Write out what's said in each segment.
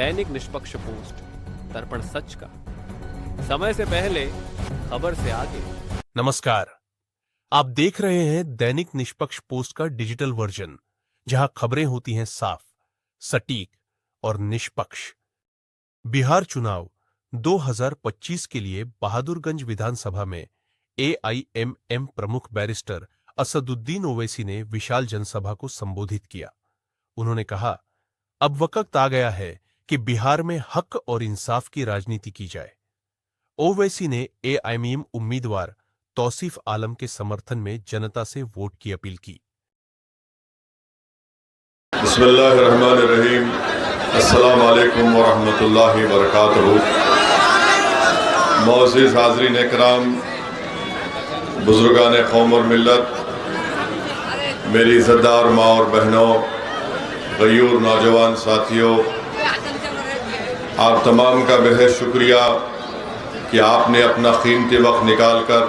दैनिक निष्पक्ष पोस्ट, दर्पण सच का, समय से पहले, खबर से आगे। नमस्कार, आप देख रहे हैं दैनिक निष्पक्ष पोस्ट का डिजिटल वर्जन, जहां खबरें होती हैं साफ, सटीक और निष्पक्ष। बिहार चुनाव 2025 के लिए बहादुरगंज विधानसभा में एआईएमएम प्रमुख बैरिस्टर असदुद्दीन ओवैसी ने विशाल जनसभा को संबोधित किया। उन्होंने कहा, अब वक्त आ गया है कि बिहार में हक और इंसाफ की राजनीति की जाए। ओवैसी ने एआईएमएम उम्मीदवार तौसीफ आलम के समर्थन में जनता से वोट की अपील की। बिस्मिल्लाहिर्रहमानिर्रहीम, अस्सलाम वालेकुम व रहमतुल्लाहि व बरकातहू। मौअज़्ज़िज़ हाज़रीन इकराम, बुजुर्गान कौम और मिल्लत, मेरी इज़्ज़तदार माँ और बहनों, गयूर नौजवान साथियों, आप तमाम का बेहद शुक्रिया कि आपने अपना कीमती वक्त निकाल कर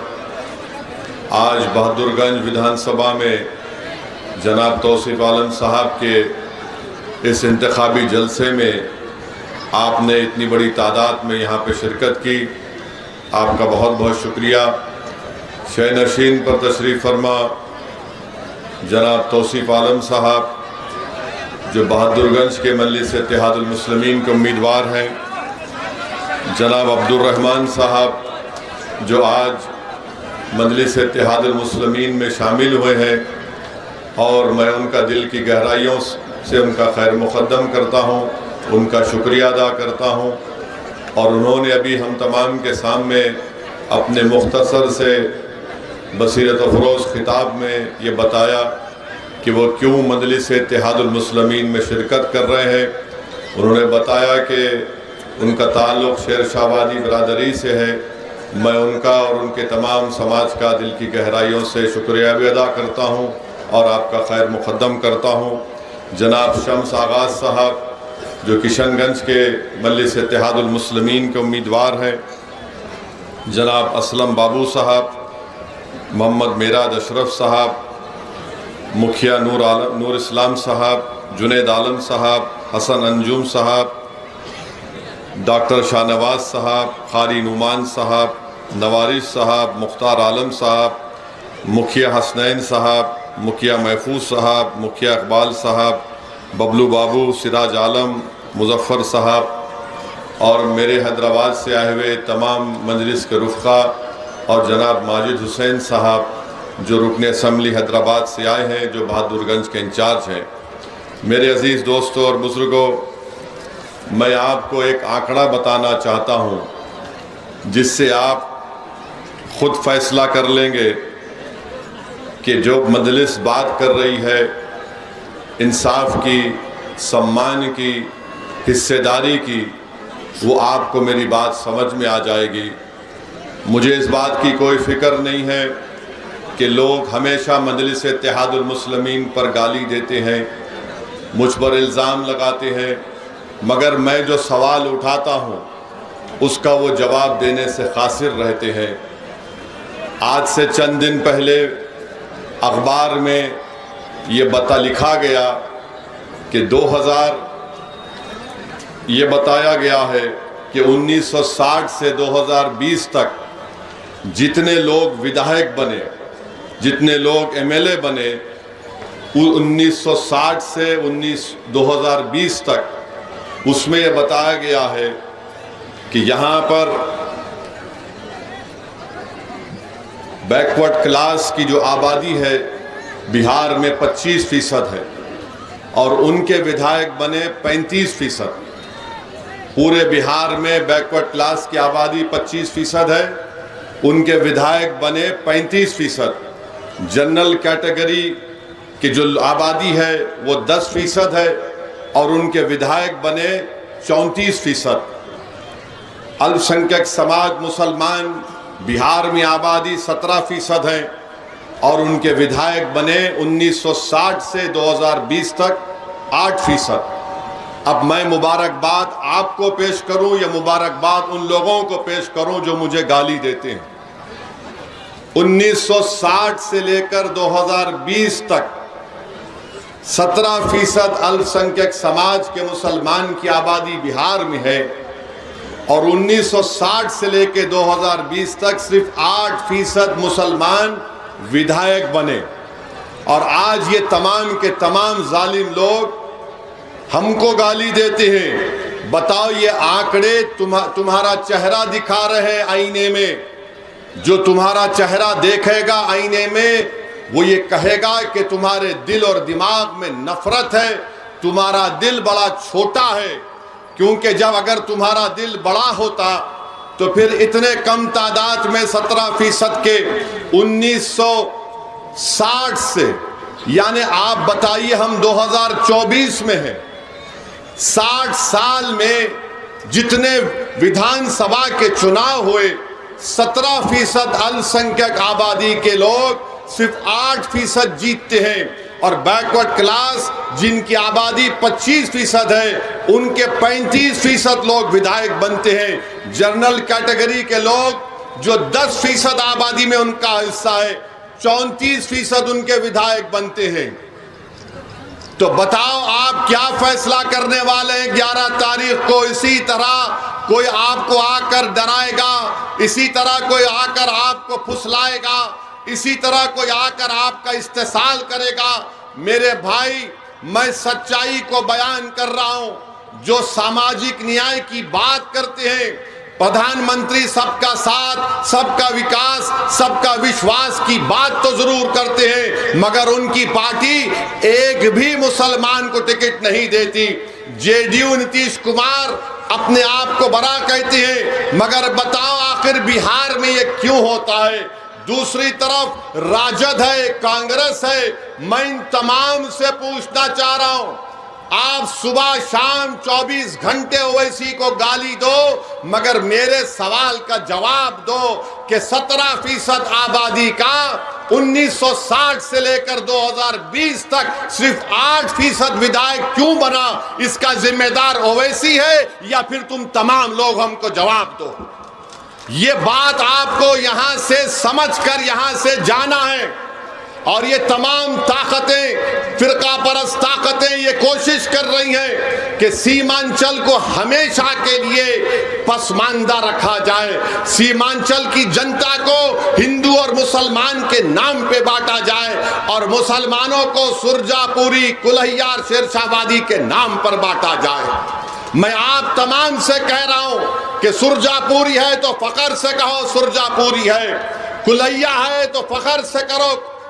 आज बहादुरगंज विधानसभा में जनाब तौसीफ आलम साहब के इस इंतखाबी जलसे में आपने इतनी बड़ी तादाद में यहाँ पे शिरकत की। आपका बहुत बहुत शुक्रिया। शहनशीन पर तशरीफ़ फरमा जनाब तौसीफ आलम साहब, जो बहादुरगंज के मजलिस इत्तेहादुल मुस्लिमीन के उम्मीदवार हैं, जनाब अब्दुर्रहमान साहब, जो आज मजलिस इत्तेहादुल मुस्लिमीन में शामिल हुए हैं, और मैं उनका दिल की गहराइयों से उनका खैर मुक़द्दम करता हूँ, उनका शुक्रिया अदा करता हूँ। और उन्होंने अभी हम तमाम के सामने अपने मुख्तसर से बसीरत अफरोज़ खिताब में ये बताया कि वो क्यों मजलिस इत्तेहादुल मुस्लिमीन में शिरकत कर रहे हैं। उन्होंने बताया कि उनका ताल्लुक़ शेरशाहबादी बरादरी से है। मैं उनका और उनके तमाम समाज का दिल की गहराइयों से शुक्रिया भी अदा करता हूँ और आपका खैर मुक़द्दम करता हूँ। जनाब शम्स आगाज़ साहब, जो किशनगंज के मजलिस इत्तेहादुल मुस्लिमीन के उम्मीदवार हैं, जनाब असलम बाबू साहब, मोहम्मद मेराज अशरफ साहब, मुखिया नूर इस्लाम साहब, जुनैद आलम साहब, हसन अंजुम साहब, डॉक्टर शाहनवाज साहब, कारी नुमान साहब, नवारिस साहब, मुख्तार आलम साहब, मुखिया हसनैन साहब, मुखिया महफूज साहब, मुखिया इकबाल साहब, बबलू बाबू, सिराज आलम, मुजफ्फ़र साहब, और मेरे हैदराबाद से आए हुए तमाम मजलिस के रुफ़क़ा और जनाब माजिद हुसैन साहब, जो रुकन असम्बली हैदराबाद से आए हैं, जो बहादुरगंज के इंचार्ज हैं। मेरे अज़ीज़ दोस्तों और बुज़ुर्गों, मैं आपको एक आंकड़ा बताना चाहता हूँ, जिससे आप ख़ुद फ़ैसला कर लेंगे कि जो मजलिस बात कर रही है इंसाफ की, सम्मान की, हिस्सेदारी की, वो आपको मेरी बात समझ में आ जाएगी। मुझे इस बात की कोई फ़िक्र नहीं है कि लोग हमेशा मजलिस इत्तेहादुल मुस्लिमीन पर गाली देते हैं, मुझ पर इल्ज़ाम लगाते हैं, मगर मैं जो सवाल उठाता हूँ उसका वो जवाब देने से क़ासिर रहते हैं। आज से चंद दिन पहले अखबार में ये लिखा गया कि 2000 ये बताया गया है कि 1960 से 2020 तक जितने लोग विधायक बने, जितने लोग एमएलए बने, 1960 से 2020 तक, उसमें यह बताया गया है कि यहाँ पर बैकवर्ड क्लास की जो आबादी है बिहार में 25% है और उनके विधायक बने 35%। पूरे बिहार में बैकवर्ड क्लास की आबादी 25% है, उनके विधायक बने 35%। जनरल कैटेगरी की जो आबादी है वो 10% है और उनके विधायक बने 34%। अल्पसंख्यक समाज मुसलमान बिहार में आबादी 17% है और उनके विधायक बने 1960 से 2020 तक 8%। अब मैं मुबारकबाद आपको पेश करूं या मुबारकबाद उन लोगों को पेश करूं जो मुझे गाली देते हैं। 1960 से लेकर 2020 तक 17% अल्पसंख्यक समाज के मुसलमान की आबादी बिहार में है और 1960 से लेकर 2020 तक सिर्फ 8% मुसलमान विधायक बने। और आज ये तमाम के तमाम जालिम लोग हमको गाली देते हैं। बताओ, ये आंकड़े तुम्हारा चेहरा दिखा रहे हैं आईने में। जो तुम्हारा चेहरा देखेगा आईने में वो ये कहेगा कि तुम्हारे दिल और दिमाग में नफरत है, तुम्हारा दिल बड़ा छोटा है। क्योंकि जब अगर तुम्हारा दिल बड़ा होता तो फिर इतने कम तादाद में 17% के 1960 से, यानी आप बताइए हम 2024 में हैं, 60 साल में जितने विधानसभा के चुनाव हुए 17% अल्पसंख्यक आबादी के लोग सिर्फ 8% जीतते हैं। और बैकवर्ड क्लास जिनकी आबादी 25% है उनके 35% लोग विधायक बनते हैं। जनरल कैटेगरी के लोग जो 10% आबादी में उनका हिस्सा है 34% उनके विधायक बनते हैं। तो बताओ आप क्या फैसला करने वाले हैं 11 तारीख को? इसी तरह कोई आपको आकर डराएगा, इसी तरह कोई आकर आपको फुसलाएगा, इसी तरह कोई आकर आपका इस्तेसाल करेगा। मेरे भाई, मैं सच्चाई को बयान कर रहा हूं। जो सामाजिक न्याय की बात करते हैं, प्रधानमंत्री सबका साथ, सबका विकास, सबका विश्वास की बात तो जरूर करते हैं, मगर उनकी पार्टी एक भी मुसलमान को टिकट नहीं देती। जेडीयू नीतीश कुमार अपने आप को बड़ा कहते हैं, मगर बताओ आखिर बिहार में ये क्यों होता है? दूसरी तरफ राजद है, कांग्रेस है। मैं इन तमाम से पूछना चाह रहा हूं, आप सुबह शाम 24 घंटे ओवैसी को गाली दो, मगर मेरे सवाल का जवाब दो कि 17% आबादी का 1960 से लेकर 2020 तक सिर्फ 8% विधायक क्यों बना? इसका जिम्मेदार ओवैसी है या फिर तुम तमाम लोग? हमको जवाब दो। ये बात आपको यहां से समझकर यहां से जाना है। और ये तमाम ताकतें, फिरका परस्त ताकतें ये कोशिश कर रही हैं कि सीमांचल को हमेशा के लिए पसमानदा रखा जाए, सीमांचल की जनता को हिंदू और मुसलमान के नाम पे बांटा जाए और मुसलमानों को सुरजापुरी, कुल्हैयार, शेरशाहबादी के नाम पर बांटा जाए। मैं आप तमाम से कह रहा हूं कि सुरजापुरी है तो फखर से कहो सुरजापुरी है, कुल्हैया है तो फखर से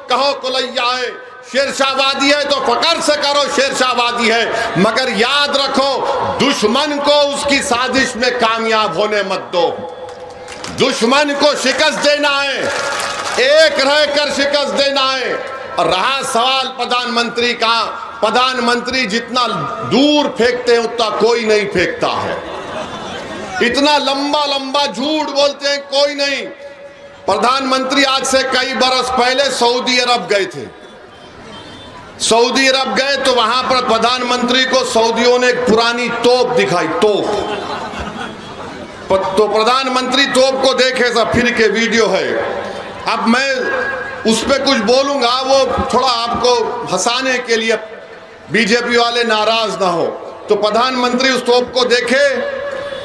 कहो कुल्हैया है, शेरशाहबादी है तो फखर से करो शेरशाहबादी है। मगर याद रखो, दुश्मन को उसकी साजिश में कामयाब होने मत दो। दुश्मन को शिकस्त देना है, एक रहकर शिकस्त देना है। और रहा सवाल प्रधानमंत्री का, प्रधानमंत्री जितना दूर फेंकते हैं उतना कोई नहीं फेंकता है। इतना लंबा लंबा झूठ बोलते हैं, कोई नहीं। प्रधानमंत्री आज से कई बरस पहले सऊदी अरब गए थे। सऊदी अरब गए तो वहां पर प्रधानमंत्री को सऊदियों ने एक पुरानी तोप दिखाई, तोप। तो प्रधानमंत्री तोप को देखे सब, फिर के वीडियो है। अब मैं उस पर कुछ बोलूंगा, वो थोड़ा आपको हंसाने के लिए, बीजेपी वाले नाराज ना हो। तो प्रधानमंत्री उस तोप को देखे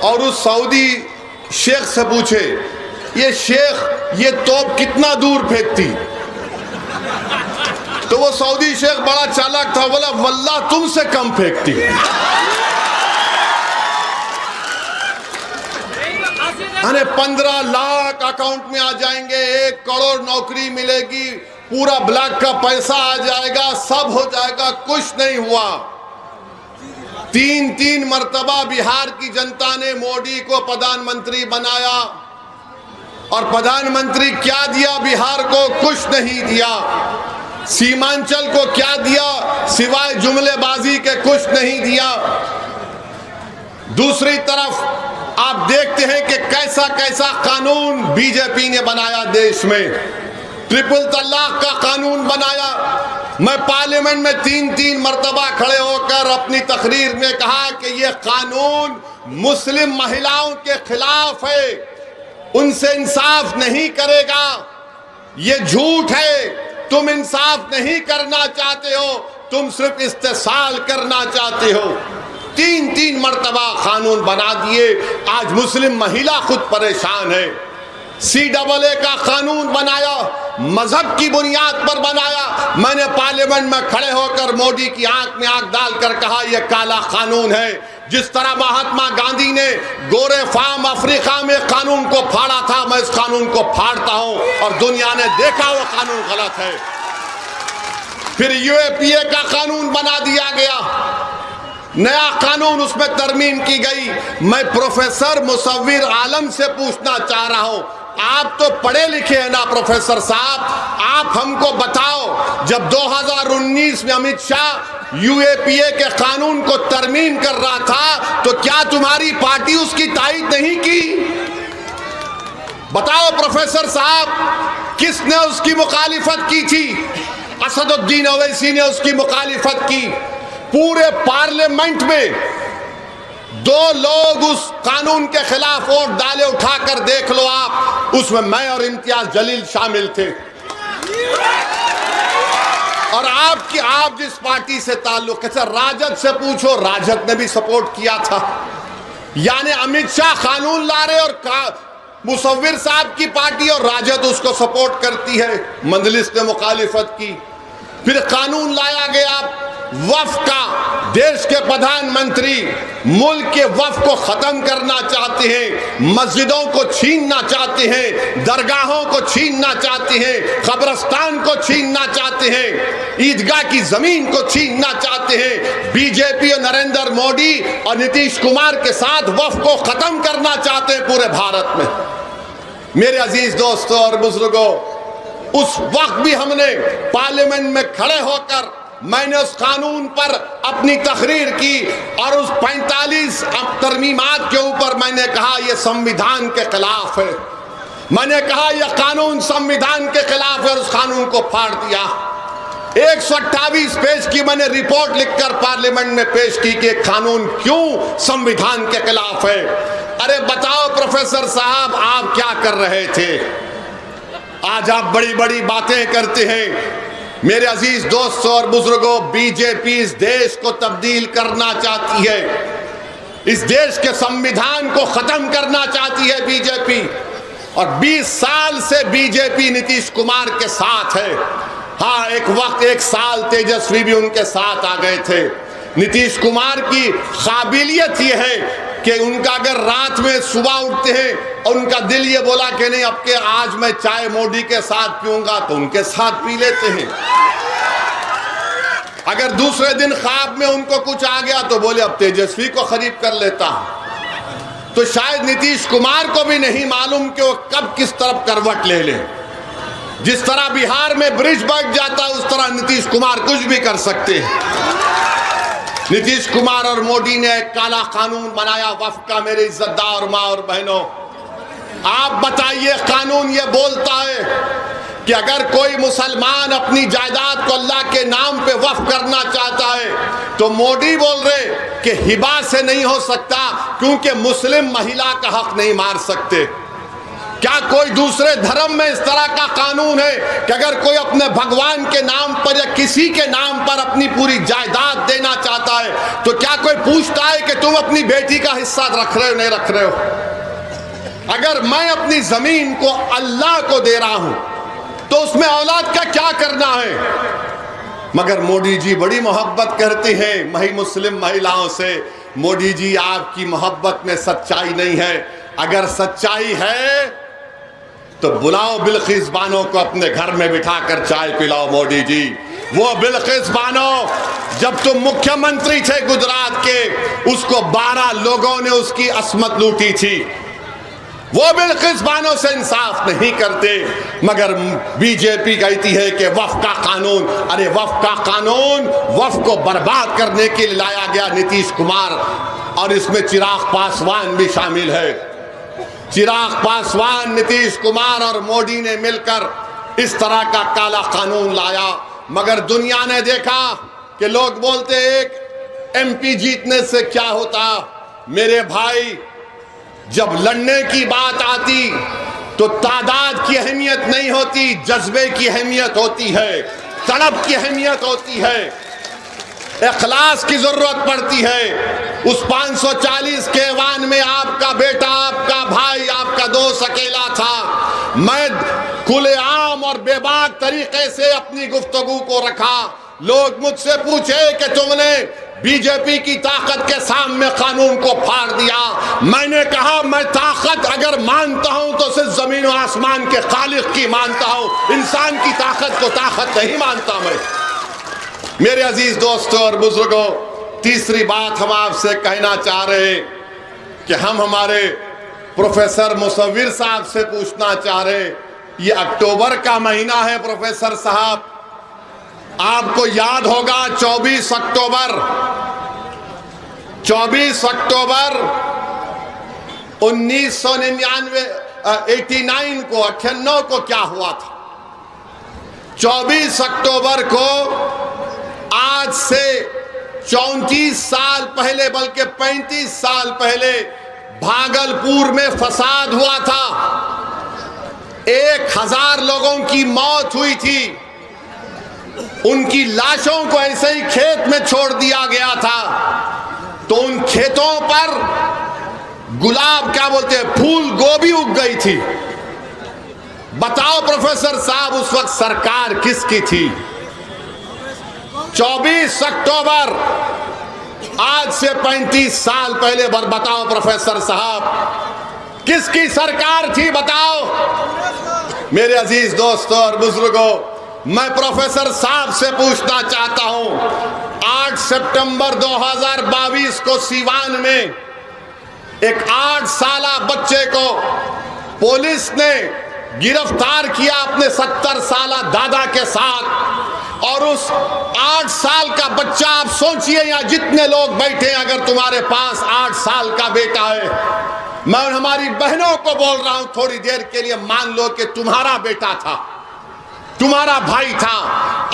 और उस सऊदी शेख से पूछे, ये शेख ये तोप कितना दूर फेंकती? तो वो सऊदी शेख बड़ा चालाक था, बोला वल्लाह तुमसे कम फेंकती। अरे 15 लाख अकाउंट में आ जाएंगे, 1 करोड़ नौकरी मिलेगी, पूरा ब्लैक का पैसा आ जाएगा, सब हो जाएगा। कुछ नहीं हुआ। 3 मर्तबा बिहार की जनता ने मोदी को प्रधानमंत्री बनाया और प्रधानमंत्री क्या दिया बिहार को? कुछ नहीं दिया। सीमांचल को क्या दिया? सिवाय जुमलेबाजी के कुछ नहीं दिया। दूसरी तरफ आप देखते हैं कि कैसा कैसा कानून बीजेपी ने बनाया देश में। ट्रिपल तलाक का कानून बनाया। मैं पार्लियामेंट में 3 मर्तबा खड़े होकर अपनी तकरीर में कहा कि यह कानून मुस्लिम महिलाओं के खिलाफ है, उनसे इंसाफ नहीं करेगा। ये झूठ है, तुम इंसाफ नहीं करना चाहते हो तुम सिर्फ इस्तेसाल करना चाहते हो। 3 मर्तबा कानून बना दिए, आज मुस्लिम महिला खुद परेशान है। CAA का कानून बनाया, मजहब की बुनियाद पर बनाया। मैंने पार्लियामेंट में खड़े होकर मोदी की आंख में आंख डालकर कहा यह काला कानून है। जिस तरह महात्मा गांधी ने गोरे फार्म अफ्रीका में कानून को फाड़ा था, मैं इस कानून को फाड़ता हूं और दुनिया ने देखा वो कानून गलत है। फिर UAPA का कानून बना दिया गया, नया कानून उसमें तरमीम की गई। मैं प्रोफेसर मुसव्विर आलम से पूछना चाह रहा हूं, आप तो पढ़े लिखे हैं ना प्रोफेसर साहब, आप हमको बताओ, जब 2019 में अमित शाह UAPA के कानून को तरमीम कर रहा था तो क्या तुम्हारी पार्टी उसकी तायद नहीं की? बताओ प्रोफेसर साहब, किसने उसकी मुखालिफत की थी? असदुद्दीन ओवैसी ने उसकी मुखालिफत की। पूरे पार्लियामेंट में 2 लोग उस कानून के खिलाफ वोट डाले, उठाकर देख लो आप, उसमें मैं और इम्तियाज जलील शामिल थे। और आप जिस पार्टी से ताल्लुक है, राजद से पूछो, राजद ने भी सपोर्ट किया था। यानी अमित शाह कानून ला रहे और मुसव्विर साहब की पार्टी और राजद उसको सपोर्ट करती है। मजलिस ने मुखालिफत की। फिर कानून लाया गया वक्फ का। देश के प्रधानमंत्री मुल्क के वक्फ को खत्म करना चाहते हैं, मस्जिदों को छीनना चाहते हैं, दरगाहों को छीनना चाहते हैं, कब्रिस्तान को छीनना चाहते हैं, ईदगाह की जमीन को छीनना चाहते हैं। बीजेपी और नरेंद्र मोदी और नीतीश कुमार के साथ वक्फ को खत्म करना चाहते हैं पूरे भारत में। मेरे अजीज दोस्तों और बुजुर्गों, उस वक्त भी हमने पार्लियामेंट में खड़े होकर मैंने उस कानून पर अपनी तकरीर की और उस 45 तरमीमात के ऊपर मैंने कहा यह संविधान के खिलाफ है। मैंने कहा यह कानून संविधान के खिलाफ है और उस कानून को फाड़ दिया। 128 पेज की मैंने रिपोर्ट लिखकर पार्लियामेंट में पेश की कि कानून क्यों संविधान के खिलाफ है। अरे बताओ प्रोफेसर साहब, आप क्या कर रहे थे? आज आप बड़ी बड़ी बातें करते हैं। मेरे अजीज दोस्तों और बुजुर्गों, बीजेपी इस देश को तब्दील करना चाहती है, इस देश के संविधान को खत्म करना चाहती है बीजेपी। और 20 साल से बीजेपी नीतीश कुमार के साथ है। हाँ, एक वक्त 1 साल तेजस्वी भी उनके साथ आ गए थे। नीतीश कुमार की काबिलियत यह है कि उनका अगर रात में सुबह उठते हैं और उनका दिल ये बोला कि नहीं अब के आज मैं चाय मोदी के साथ पीऊंगा, तो उनके साथ पी लेते हैं। अगर दूसरे दिन ख्वाब में उनको कुछ आ गया तो बोले अब तेजस्वी को खरीद कर लेता हूं। तो शायद नीतीश कुमार को भी नहीं मालूम कि वो कब किस तरफ करवट ले ले। जिस तरह बिहार में ब्रिज बन जाता उस तरह नीतीश कुमार कुछ भी कर सकते हैं। नीतीश कुमार और मोदी ने एक काला कानून बनाया वक्फ का। मेरे इज्जतदार माँ और बहनों, आप बताइए, कानून ये बोलता है कि अगर कोई मुसलमान अपनी जायदाद को अल्लाह के नाम पे वक्फ करना चाहता है तो मोदी बोल रहे कि हिबा से नहीं हो सकता क्योंकि मुस्लिम महिला का हक नहीं मार सकते। क्या कोई दूसरे धर्म में इस तरह का कानून है कि अगर कोई अपने भगवान के नाम पर या किसी के नाम पर अपनी पूरी जायदाद देना चाहता है तो क्या कोई पूछता है कि तुम अपनी बेटी का हिस्सा रख रहे हो नहीं रख रहे हो? अगर मैं अपनी जमीन को अल्लाह को दे रहा हूं तो उसमें औलाद का क्या करना है? मगर मोदी जी बड़ी मोहब्बत करते हैं मुस्लिम महिलाओं से। मोदी जी, आपकी मोहब्बत में सच्चाई नहीं है। अगर सच्चाई है तो बुलाओ बिल्किस बानो को अपने घर में बिठाकर चाय पिलाओ। मोदी जी, वो बिल्किस बानो जब तुम मुख्यमंत्री थे गुजरात के, उसको 12 लोगों ने उसकी असमत लूटी थी। वो बिल्किस बानो से इंसाफ नहीं करते। मगर बीजेपी कहती है कि वक्फ का कानून, अरे वक्फ का कानून वक्फ को बर्बाद करने के लिए लाया गया नीतीश कुमार, और इसमें चिराग पासवान भी शामिल है। चिराग पासवान, नीतीश कुमार और मोदी ने मिलकर इस तरह का काला कानून लाया। मगर दुनिया ने देखा कि लोग बोलते एक MP जीतने से क्या होता। मेरे भाई, जब लड़ने की बात आती तो तादाद की अहमियत नहीं होती, जज्बे की अहमियत होती है, तड़प की अहमियत होती है। इखलास की जरूरत पड़ती है। उस 540 के ऐवान में आपका बेटा, आपका भाई, आपका दोस्त अकेला था। मैं खुलेआम और बेबाक तरीके से अपनी गुफ्तगू को रखा। लोग मुझसे पूछे कि तुमने बीजेपी की ताकत के सामने कानून को फाड़ दिया। मैंने कहा मैं ताकत अगर मानता हूं तो सिर्फ जमीन और आसमान के खालिक की मानता हूं, इंसान की ताकत को ताकत नहीं मानता मैं। मेरे अजीज दोस्तों और बुजुर्गों, तीसरी बात हम आपसे कहना चाह रहे हैं कि हम हमारे प्रोफेसर मुसव्विर साहब से पूछना चाह रहे हैं, ये अक्टूबर का महीना है प्रोफेसर साहब, आपको याद होगा 24 अक्टूबर 1999 89 को 98 को क्या हुआ था। 24 अक्टूबर को आज से 34 साल पहले, बल्कि 35 साल पहले भागलपुर में फसाद हुआ था। 1000 लोगों की मौत हुई थी। उनकी लाशों को ऐसे ही खेत में छोड़ दिया गया था। तो उन खेतों पर गुलाब, क्या बोलते हैं, फूल गोभी उग गई थी। बताओ प्रोफेसर साहब, उस वक्त सरकार किसकी थी? 24 अक्टूबर आज से 35 साल पहले, बताओ प्रोफेसर साहब, किसकी सरकार थी? बताओ। मेरे अजीज दोस्तों और बुजुर्गों, मैं प्रोफेसर साहब से पूछना चाहता हूं, 8 सितंबर 2022 को सीवान में एक 8 साला बच्चे को पुलिस ने गिरफ्तार किया अपने 70 साला दादा के साथ। और उस 8 साल का बच्चा, आप सोचिए यहाँ जितने लोग बैठे हैं, अगर तुम्हारे पास 8 साल का बेटा है, मैं हमारी बहनों को बोल रहा हूं, थोड़ी देर के लिए मान लो कि तुम्हारा बेटा था, तुम्हारा भाई था।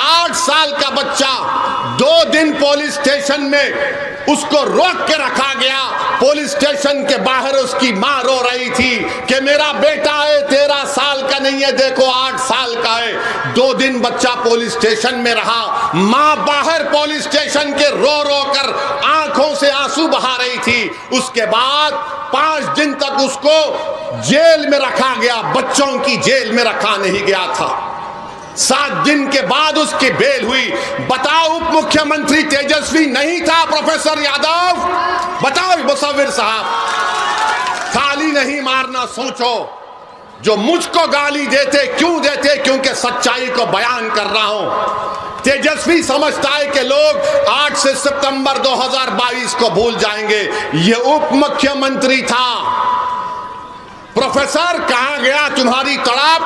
8 साल का बच्चा, 2 दिन पुलिस स्टेशन में उसको रोक के रखा गया। पुलिस स्टेशन के बाहर उसकी मां रो रही थी कि मेरा बेटा है, 13 साल का नहीं है, देखो 8 साल का है। 2 दिन बच्चा पुलिस स्टेशन में रहा। मां बाहर पुलिस स्टेशन के रो रो कर आंखों से आंसू बहा रही थी। उसके बाद 5 दिन तक उसको जेल में रखा गया, बच्चों की जेल में रखा नहीं गया था। 7 दिन के बाद उसकी बेल हुई। बताओ, उप मुख्यमंत्री तेजस्वी नहीं था प्रोफेसर यादव? बताओ मुसव्विर साहब, ताली नहीं मारना, सोचो। जो मुझको गाली देते, क्यों देते? क्योंकि सच्चाई को बयान कर रहा हूं। तेजस्वी समझता है कि लोग 8 सितंबर 2022 को भूल जाएंगे। ये उप मुख्यमंत्री था। प्रोफेसर, कहां गया तुम्हारी तड़प?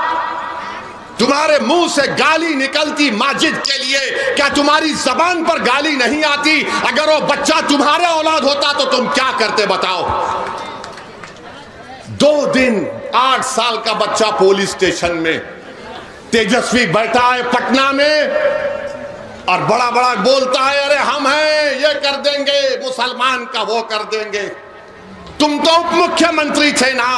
तुम्हारे मुंह से गाली निकलती माजिद के लिए, क्या तुम्हारी जबान पर गाली नहीं आती? अगर वो बच्चा तुम्हारे औलाद होता तो तुम क्या करते? बताओ। 2 दिन 8 साल का बच्चा पुलिस स्टेशन में, तेजस्वी बैठा है पटना में और बड़ा बड़ा बोलता है, अरे हम हैं, ये कर देंगे, मुसलमान का वो कर देंगे। तुम तो उप मुख्यमंत्री थे ना,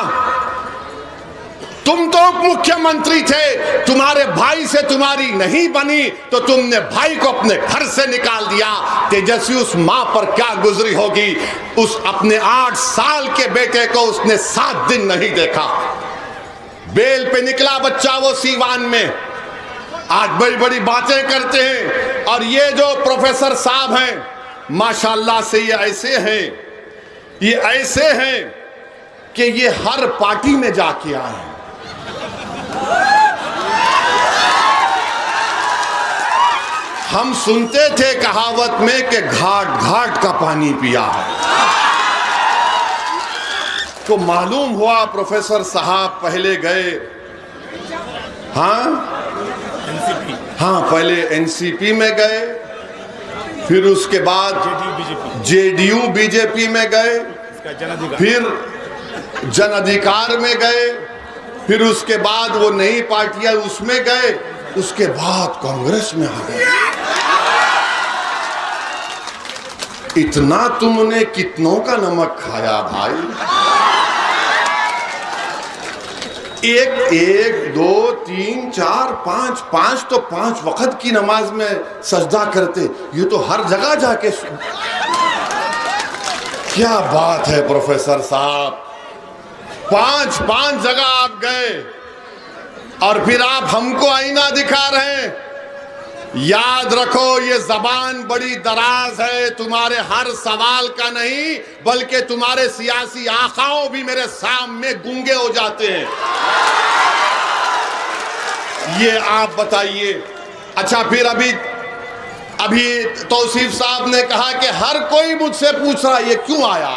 तुम तो उप मुख्यमंत्री थे। तुम्हारे भाई से तुम्हारी नहीं बनी तो तुमने भाई को अपने घर से निकाल दिया। तेजस्वी, उस मां पर क्या गुजरी होगी? उस अपने 8 साल के बेटे को उसने 7 दिन नहीं देखा। बेल पे निकला बच्चा वो सीवान में। आज बड़ी बड़ी बातें करते हैं। और ये जो प्रोफेसर साहब हैं, माशाल्लाह से ये ऐसे हैं कि ये हर पार्टी में जाके आए हैं। हम सुनते थे कहावत में कि घाट घाट का पानी पिया है, तो मालूम हुआ प्रोफेसर साहब पहले गए, हाँ पहले एनसीपी में गए, फिर उसके बाद जेडीयू बीजेपी में गए, फिर जन अधिकार में गए, फिर उसके बाद वो नई पार्टियां उसमें गए, उसके बाद कांग्रेस में आ गए। इतना तुमने कितनों का नमक खाया भाई? एक दो तीन चार पांच, पांच तो 5 वक्त की नमाज में सजदा करते, ये तो हर जगह जाके क्या बात है प्रोफेसर साहब, 5 जगह आप गए और फिर आप हमको आईना दिखा रहे हैं। याद रखो ये जबान बड़ी दराज है, तुम्हारे हर सवाल का नहीं बल्कि तुम्हारे सियासी आकाओं भी मेरे सामने गूंगे हो जाते हैं। ये आप बताइए। अच्छा, फिर अभी तौसीफ साहब ने कहा कि हर कोई मुझसे पूछ रहा है ये क्यों आया,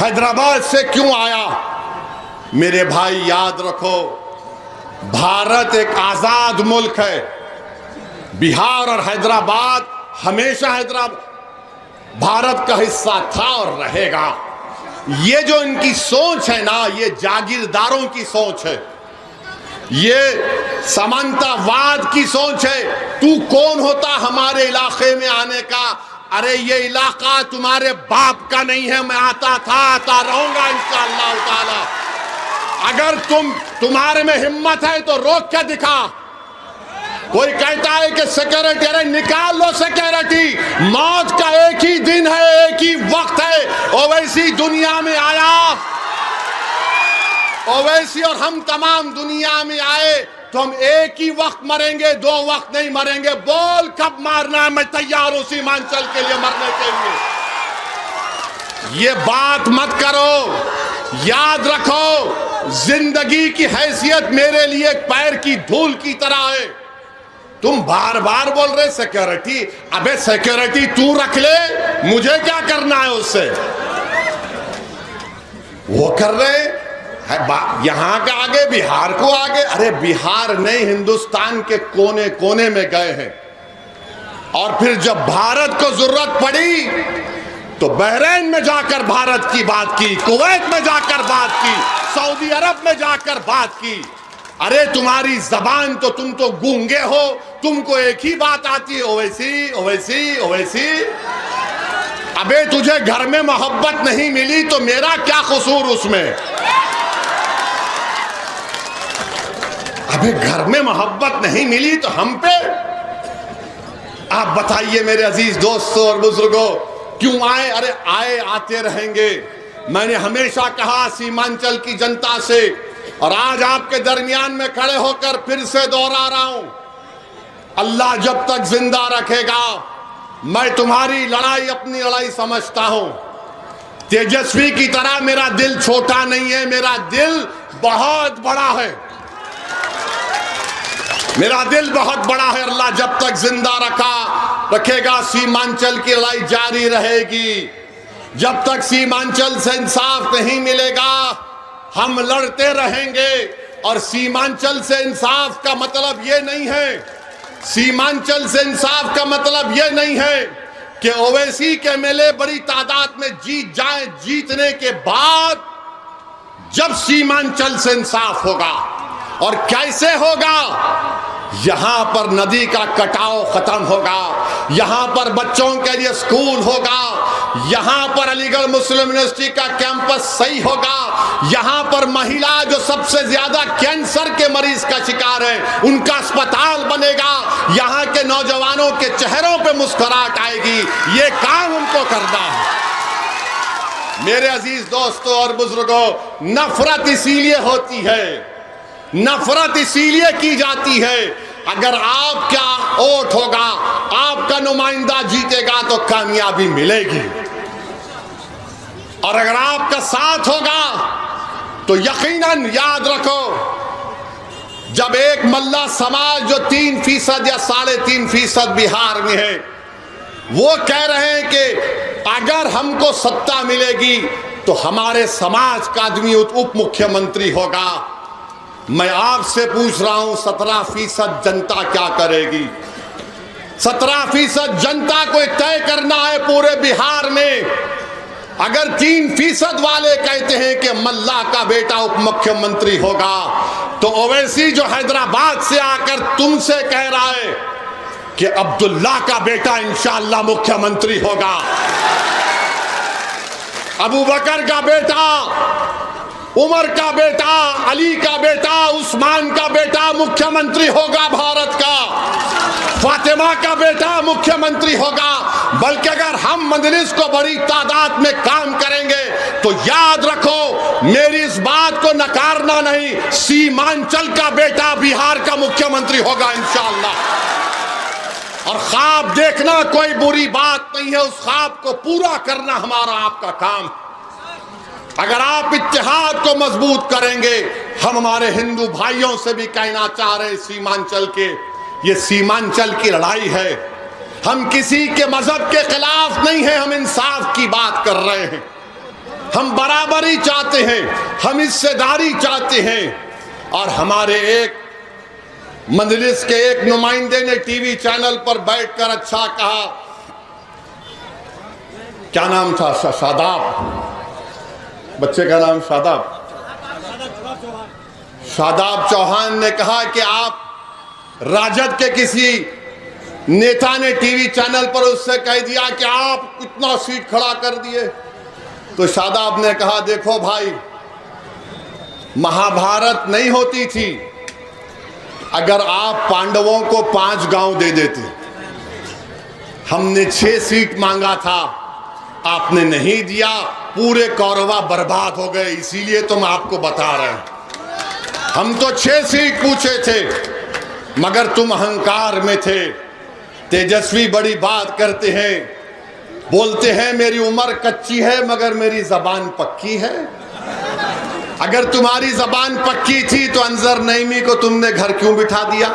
हैदराबाद से क्यों आया। मेरे भाई याद रखो, भारत एक आजाद मुल्क है। बिहार और हैदराबाद हमेशा भारत का हिस्सा था और रहेगा। ये जो इनकी सोच है ना, ये जागीरदारों की सोच है, ये समानतावाद की सोच है। तू कौन होता हमारे इलाके में आने का? अरे ये इलाका तुम्हारे बाप का नहीं है, मैं आता रहूंगा इंशाअल्लाह ताला। अगर तुम्हारे में हिम्मत है तो रोक के दिखा। कोई कहता है कि सिक्योरिटी, अरे निकाल लो सिक्योरिटी, मौत का एक ही दिन है, एक ही वक्त है। ओवैसी दुनिया में आया, ओवैसी और हम तमाम दुनिया में आए तो हम एक ही वक्त मरेंगे, 2 वक्त नहीं मरेंगे। बोल कब मारना है, मैं तैयार हूं सीमांचल के लिए मरने के लिए। ये बात मत करो। याद रखो, जिंदगी की हैसियत मेरे लिए एक पैर की धूल की तरह है। तुम बार बार बोल रहे सिक्योरिटी, अबे सिक्योरिटी तू रख ले, मुझे क्या करना है उससे। वो कर रहे हैं यहां का आगे, बिहार को आगे। अरे बिहार नहीं, हिंदुस्तान के कोने कोने में गए हैं। और फिर जब भारत को जरूरत पड़ी तो बहरीन में जाकर भारत की बात की, कुवैत में जाकर बात की, सऊदी अरब में जाकर बात की। अरे तुम्हारी जबान तो, तुम तो गूंगे हो, तुमको एक ही बात आती है, ओवैसी ओवैसी ओवैसी। अबे तुझे घर में मोहब्बत नहीं मिली तो मेरा क्या कसूर उसमें। अबे घर में मोहब्बत नहीं मिली तो हम पे। आप बताइए मेरे अजीज दोस्तों और बुजुर्गों, क्यों आए? अरे आते रहेंगे। मैंने हमेशा कहा सीमांचल की जनता से, और आज आपके दरमियान में खड़े होकर फिर से दोहरा रहा हूं, अल्लाह जब तक जिंदा रखेगा, मैं तुम्हारी लड़ाई अपनी लड़ाई समझता हूं। तेजस्वी की तरह मेरा दिल छोटा नहीं है, मेरा दिल बहुत बड़ा है, मेरा दिल बहुत बड़ा है। अल्लाह जब तक जिंदा रखेगा, सीमांचल की लड़ाई जारी रहेगी। जब तक सीमांचल से इंसाफ नहीं मिलेगा, हम लड़ते रहेंगे। और सीमांचल से इंसाफ का मतलब ये नहीं है, सीमांचल से इंसाफ का मतलब ये नहीं है कि ओवैसी के एमएलए बड़ी तादाद में जीत जाए। जीतने के बाद जब सीमांचल से इंसाफ होगा, और कैसे होगा? यहां पर नदी का कटाव खत्म होगा, यहां पर बच्चों के लिए स्कूल होगा, यहां पर अलीगढ़ मुस्लिम यूनिवर्सिटी का कैंपस सही होगा, यहां पर महिला जो सबसे ज्यादा कैंसर के मरीज का शिकार है उनका अस्पताल बनेगा, यहां के नौजवानों के चेहरों पे मुस्कुराहट आएगी। ये काम हमको करना है। मेरे अजीज दोस्तों और बुजुर्गों, नफरत इसीलिए होती है, नफरत इसीलिए की जाती है। अगर आपका वोट होगा, आपका नुमाइंदा जीतेगा तो कामयाबी मिलेगी, और अगर आपका साथ होगा तो यकीनन याद रखो, जब एक मल्ला समाज जो 3% या 3.5% बिहार में है, वो कह रहे हैं कि अगर हमको सत्ता मिलेगी तो हमारे समाज का आदमी उप मुख्यमंत्री होगा। मैं आपसे पूछ रहा हूं, 17% जनता क्या करेगी? 17% जनता को तय करना है पूरे बिहार में। अगर 3% वाले कहते हैं कि मल्ला का बेटा उप मुख्यमंत्री होगा, तो ओवैसी जो हैदराबाद से आकर तुमसे कह रहा है कि अब्दुल्ला का बेटा इंशाअल्लाह मुख्यमंत्री होगा, अबू बकर का बेटा उमर का बेटा, अली का बेटा, उस्मान का बेटा मुख्यमंत्री होगा भारत का, फातिमा का बेटा मुख्यमंत्री होगा। बल्कि अगर हम मजलिस को बड़ी तादाद में काम करेंगे तो याद रखो, मेरी इस बात को नकारना नहीं, सीमांचल का बेटा बिहार का मुख्यमंत्री होगा इंशाअल्लाह। और ख्वाब देखना कोई बुरी बात नहीं है, उस ख्वाब को पूरा करना हमारा आपका काम। अगर आप इत्तेहाद को मजबूत करेंगे, हम हमारे हिंदू भाइयों से भी कहना चाह रहे हैं, सीमांचल के, ये सीमांचल की लड़ाई है। हम किसी के मजहब के खिलाफ नहीं है, हम इंसाफ की बात कर रहे हैं। हम बराबरी चाहते हैं, हम हिस्सेदारी चाहते हैं। और हमारे एक मजलिस के एक नुमाइंदे ने टीवी चैनल पर बैठकर अच्छा कहा, क्या नाम था, शादाब, बच्चे का नाम शादाब चौहान ने कहा कि आप राजद के किसी नेता ने टीवी चैनल पर उससे कह दिया कि आप इतना सीट खड़ा कर दिए। तो शादाब ने कहा, देखो भाई, महाभारत नहीं होती थी अगर आप पांडवों को 5 गांव दे देते। हमने 6 सीट मांगा था, आपने नहीं दिया, पूरे कौरवा बर्बाद हो गए। इसीलिए तुम आपको बता रहे हैं, हम तो 6 सीट पूछे थे, मगर तुम अहंकार में थे। तेजस्वी बड़ी बात करते हैं, बोलते हैं मेरी उम्र कच्ची है मगर मेरी जबान पक्की है। अगर तुम्हारी जबान पक्की थी तो अंजर नईमी को तुमने घर क्यों बिठा दिया?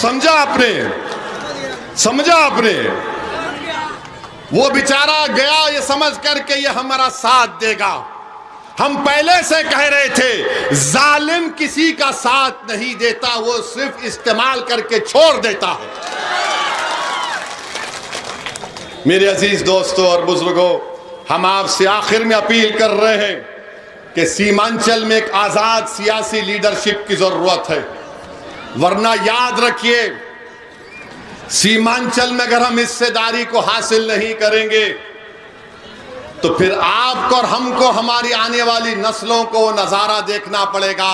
समझा आपने? समझा आपने? वो बेचारा गया ये समझ करके ये हमारा साथ देगा। हम पहले से कह रहे थे, जालिम किसी का साथ नहीं देता, वो सिर्फ इस्तेमाल करके छोड़ देता है। मेरे अजीज दोस्तों और बुजुर्गों, हम आपसे आखिर में अपील कर रहे हैं कि सीमांचल में एक आजाद सियासी लीडरशिप की जरूरत है। वरना याद रखिए, सीमांचल में अगर हम हिस्सेदारी को हासिल नहीं करेंगे तो फिर आपको और हमको, हमारी आने वाली नस्लों को नजारा देखना पड़ेगा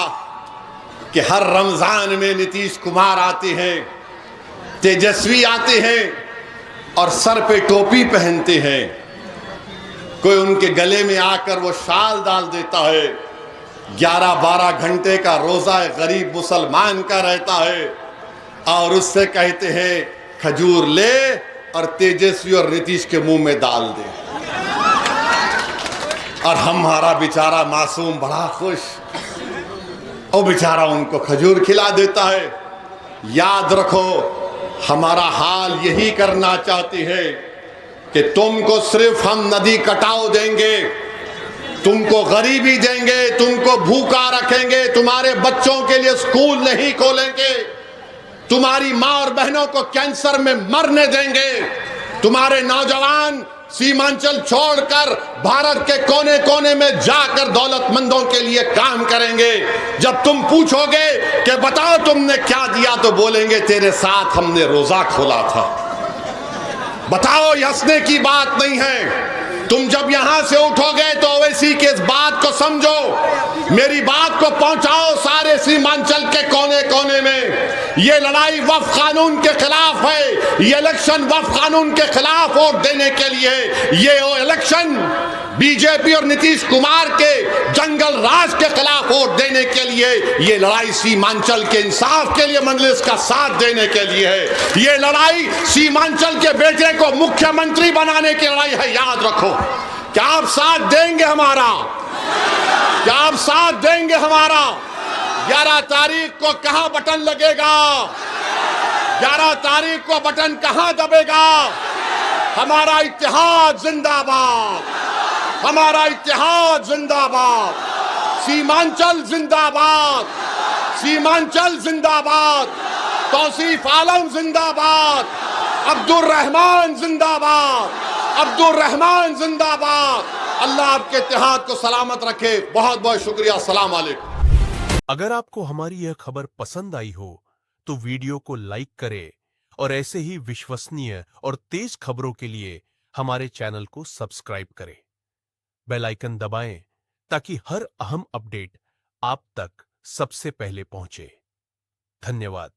कि हर रमजान में नीतीश कुमार आते हैं, तेजस्वी आते हैं और सर पे टोपी पहनते हैं। कोई उनके गले में आकर वो शाल डाल देता है, 11-12 घंटे का रोजा गरीब मुसलमान का रहता है और उससे कहते हैं खजूर ले और तेजस्वी और नीतीश के मुंह में डाल दे। और हमारा बेचारा मासूम बड़ा खुश, और बेचारा उनको खजूर खिला देता है। याद रखो, हमारा हाल यही करना चाहती है कि तुमको सिर्फ हम नदी कटाव देंगे, तुमको गरीबी देंगे, तुमको भूखा रखेंगे, तुम्हारे बच्चों के लिए स्कूल नहीं खोलेंगे, तुम्हारी माँ और बहनों को कैंसर में मरने देंगे, तुम्हारे नौजवान सीमांचल छोड़कर भारत के कोने कोने में जाकर दौलतमंदों के लिए काम करेंगे। जब तुम पूछोगे कि बताओ तुमने क्या दिया, तो बोलेंगे तेरे साथ हमने रोजा खोला था। बताओ, ये हंसने की बात नहीं है। तुम जब यहां से उठोगे तो ओवैसी के इस बात को समझो, मेरी बात को पहुंचाओ सारे सीमांचल के कोने कोने में। ये लड़ाई वक्फ कानून के खिलाफ है, ये इलेक्शन वक्फ कानून के खिलाफ वोट देने के लिए। ये इलेक्शन बीजेपी और नीतीश कुमार के जंगल राज के खिलाफ वोट देने के लिए। ये लड़ाई सीमांचल के इंसाफ के लिए, मजलिस का साथ देने के लिए है। ये लड़ाई सीमांचल के बेटे को मुख्यमंत्री बनाने की लड़ाई है। याद रखो, क्या आप साथ देंगे हमारा? क्या आप साथ देंगे हमारा? 11 तारीख को कहां बटन लगेगा? 11 तारीख को बटन कहां दबेगा? हमारा इत्तेहाद जिंदाबाद, हमारा इत्तेहाद जिंदाबाद, सीमांचल जिंदाबाद, सीमांचल जिंदाबाद, तौसीफ आलम जिंदाबाद, अब्दुल रहमान जिंदाबाद, अब्दुल रहमान जिंदाबाद। अल्लाह आपके इत्तेहाद को सलामत रखे। बहुत बहुत शुक्रिया। अस्सलाम वालेकुम। अगर आपको हमारी यह खबर पसंद आई हो तो वीडियो को लाइक करें और ऐसे ही विश्वसनीय और तेज खबरों के लिए हमारे चैनल को सब्सक्राइब करें। बेल आइकन दबाएं ताकि हर अहम अपडेट आप तक सबसे पहले पहुंचे। धन्यवाद।